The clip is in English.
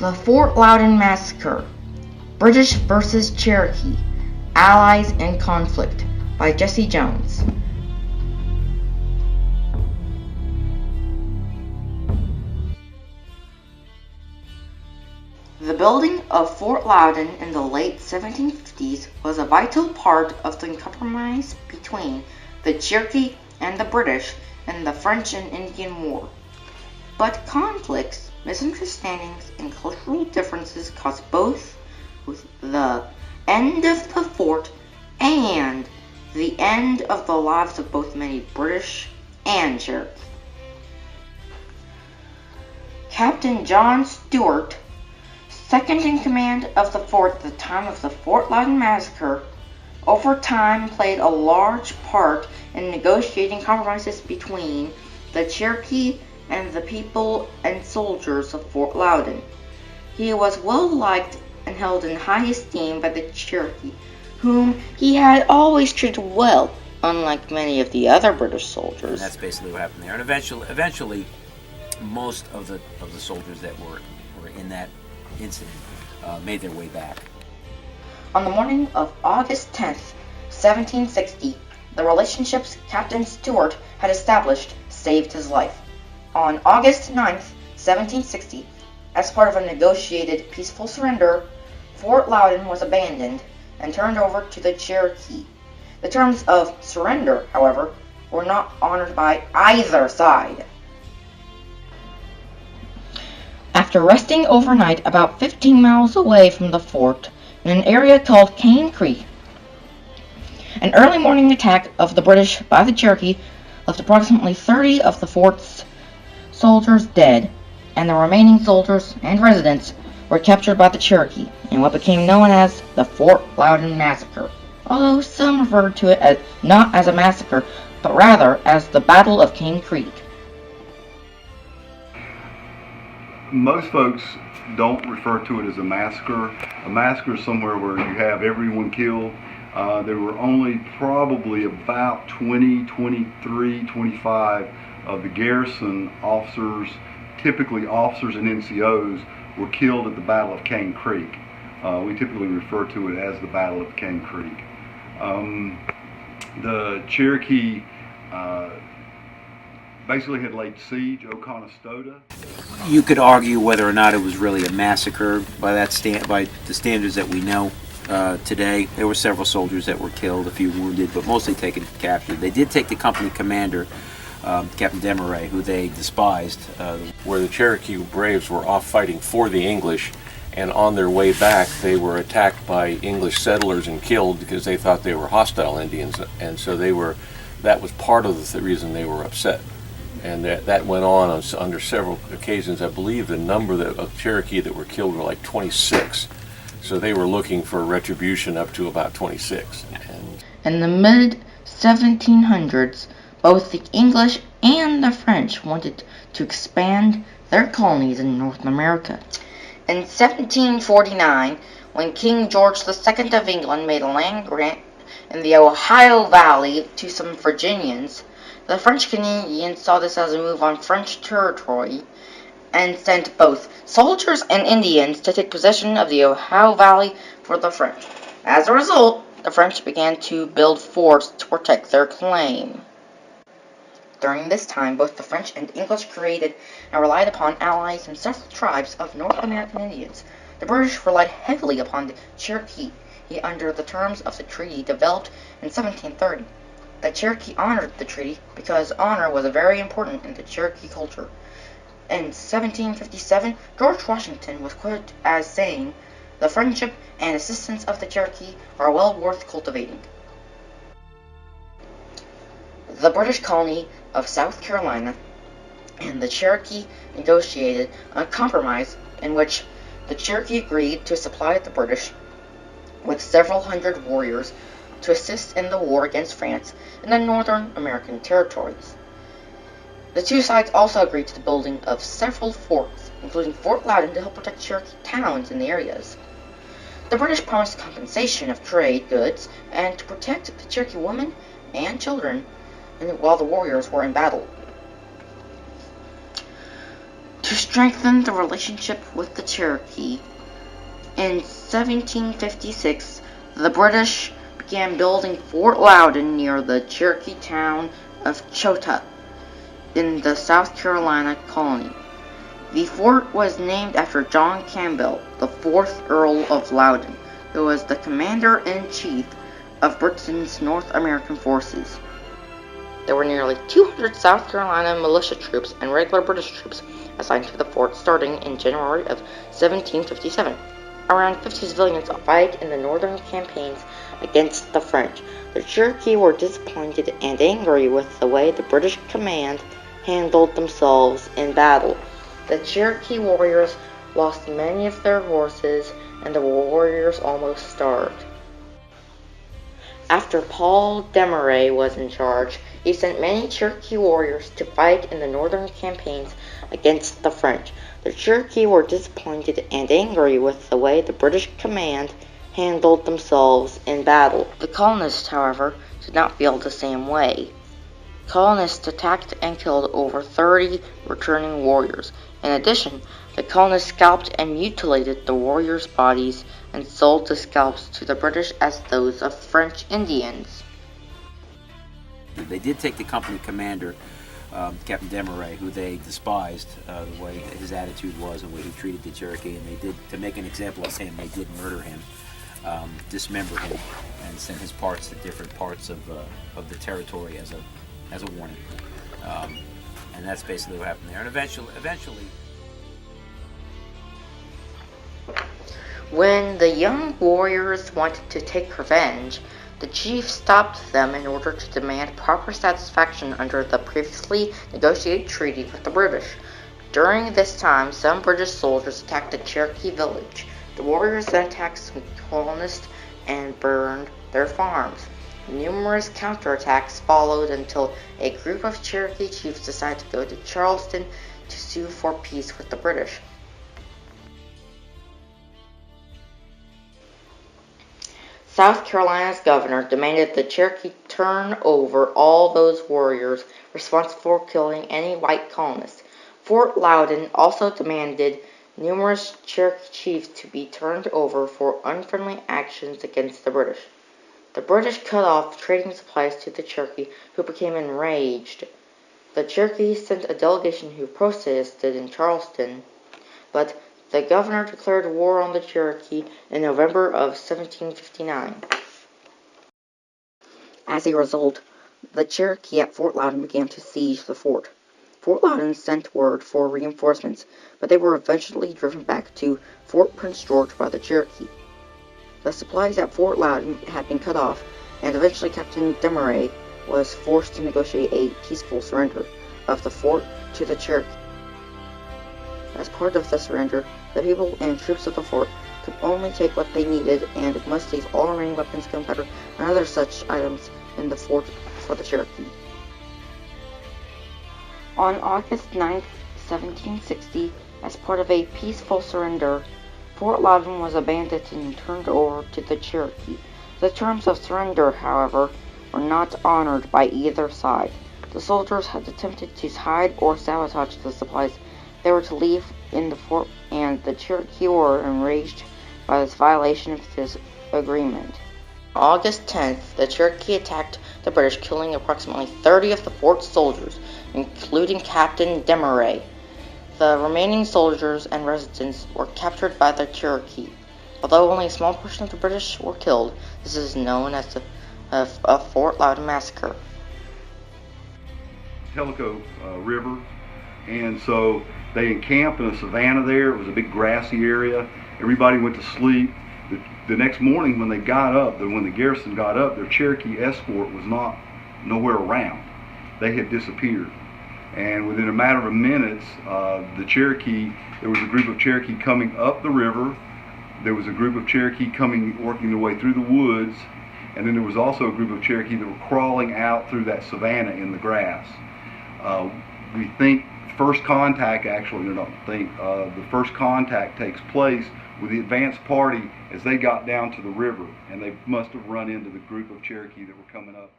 The Fort Loudoun Massacre, British vs. Cherokee, Allies in Conflict, by Jesse Jones. The building of Fort Loudoun in the late 1750s was a vital part of the compromise between the Cherokee and the British in the French and Indian War. But conflicts, misunderstandings, and cultural differences caused both the end of the fort and the end of the lives of both many British and Cherokee. Captain John Stewart, second in command of the fort at the time of the Fort Loudoun Massacre, over time played a large part in negotiating compromises between the Cherokee and the people and soldiers of Fort Loudoun. He was well liked and held in high esteem by the Cherokee, whom he had always treated well, unlike many of the other British soldiers. And that's basically what happened there. And eventually, most of the soldiers that were in that incident made their way back. On the morning of August 10th, 1760, the relationships Captain Stewart had established saved his life. On August 9th, 1760, as part of a negotiated peaceful surrender, Fort Loudoun was abandoned and turned over to the Cherokee. The terms of surrender, however, were not honored by either side. After resting overnight about 15 miles away from the fort in an area called Cane Creek, an early morning attack of the British by the Cherokee left approximately 30 of the fort's soldiers dead, and the remaining soldiers and residents were captured by the Cherokee in what became known as the Fort Loudoun Massacre, although some referred to it not as a massacre, but rather as the Battle of Cane Creek. Most folks don't refer to it as a massacre. A massacre is somewhere where you have everyone killed. There were only probably about 20, 23, 25 of the garrison officers, typically officers and NCOs, were killed at the Battle of Cane Creek. We typically refer to it as the Battle of Cane Creek. The Cherokee basically had laid siege Oconostota. You could argue whether or not it was really a massacre by the standards that we know today. There were several soldiers that were killed, a few wounded, but mostly taken captured. They did take the company commander, Captain Desmarais, who they despised. Where the Cherokee Braves were off fighting for the English, and on their way back they were attacked by English settlers and killed because they thought they were hostile Indians, and so that was part of the reason they were upset. And that went on under several occasions. I believe the number of Cherokee that were killed were like 26. So they were looking for retribution up to about 26. In the mid-1700s, both the English and the French wanted to expand their colonies in North America. In 1749, when King George II of England made a land grant in the Ohio Valley to some Virginians, the French Canadians saw this as a move on French territory and sent both soldiers and Indians to take possession of the Ohio Valley for the French. As a result, the French began to build forts to protect their claim. During this time, both the French and English created and relied upon allies in several tribes of North American Indians. The British relied heavily upon the Cherokee under the terms of the treaty developed in 1730. The Cherokee honored the treaty because honor was very important in the Cherokee culture. In 1757, George Washington was quoted as saying, "The friendship and assistance of the Cherokee are well worth cultivating." The British colony of South Carolina and the Cherokee negotiated a compromise in which the Cherokee agreed to supply the British with several hundred warriors to assist in the war against France in the Northern American territories. The two sides also agreed to the building of several forts, including Fort Loudoun, to help protect Cherokee towns in the areas. The British promised compensation of trade goods and to protect the Cherokee women and children while the warriors were in battle. To strengthen the relationship with the Cherokee, in 1756, the British began building Fort Loudoun near the Cherokee town of Chota in the South Carolina colony. The fort was named after John Campbell, the 4th Earl of Loudoun, who was the commander-in-chief of Britain's North American forces. There were nearly 200 South Carolina militia troops and regular British troops assigned to the fort starting in January of 1757. Around 50 civilians fight in the northern campaigns against the French. The Cherokee were disappointed and angry with the way the British command handled themselves in battle. The Cherokee warriors lost many of their horses, and the warriors almost starved. After Paul Desmarais was in charge, he sent many Cherokee warriors to fight in the northern campaigns against the French. The Cherokee were disappointed and angry with the way the British command handled themselves in battle. The colonists, however, did not feel the same way. Colonists attacked and killed over 30 returning warriors. In addition, the colonists scalped and mutilated the warriors' bodies and sold the scalps to the British as those of French Indians. They did take the company commander, Captain Desmarais, who they despised, the way that his attitude was and the way he treated the Cherokee, and they did, to make an example of him, they did murder him, dismember him, and send his parts to different parts of the territory as a warning. And that's basically what happened there. And eventually, when the young warriors wanted to take revenge, the chief stopped them in order to demand proper satisfaction under the previously negotiated treaty with the British. During this time, some British soldiers attacked a Cherokee village. The warriors then attacked some colonists and burned their farms. Numerous counterattacks followed until a group of Cherokee chiefs decided to go to Charleston to sue for peace with the British. South Carolina's governor demanded the Cherokee turn over all those warriors responsible for killing any white colonists. Fort Loudoun also demanded numerous Cherokee chiefs to be turned over for unfriendly actions against the British. The British cut off trading supplies to the Cherokee, who became enraged. The Cherokee sent a delegation who protested in Charleston, but the governor declared war on the Cherokee in November of 1759. As a result, the Cherokee at Fort Loudoun began to siege the fort. Fort Loudoun sent word for reinforcements, but they were eventually driven back to Fort Prince George by the Cherokee. The supplies at Fort Loudoun had been cut off, and eventually Captain Desmarais was forced to negotiate a peaceful surrender of the fort to the Cherokee. As part of the surrender, the people and troops of the fort could only take what they needed and must leave all remaining weapons, gunpowder, and other such items in the fort for the Cherokee. On August 9, 1760, as part of a peaceful surrender, Fort Loudoun was abandoned and turned over to the Cherokee. The terms of surrender, however, were not honored by either side. The soldiers had attempted to hide or sabotage the supplies they were to leave in the fort, and the Cherokee were enraged by this violation of this agreement. On August 10th, the Cherokee attacked the British, killing approximately 30 of the fort's soldiers, including Captain Desmarais. The remaining soldiers and residents were captured by the Cherokee. Although only a small portion of the British were killed, this is known as the Fort Loudoun Massacre. Tellico River, and so they encamped in a savanna there. It was a big grassy area. Everybody went to sleep. The next morning when they got up, when the garrison got up, their Cherokee escort was nowhere around. They had disappeared. And within a matter of minutes, there was a group of Cherokee coming up the river. There was a group of Cherokee working their way through the woods. And then there was also a group of Cherokee that were crawling out through that savanna in the grass. We think first contact, the first contact takes place with the advance party as they got down to the river, and they must have run into the group of Cherokee that were coming up.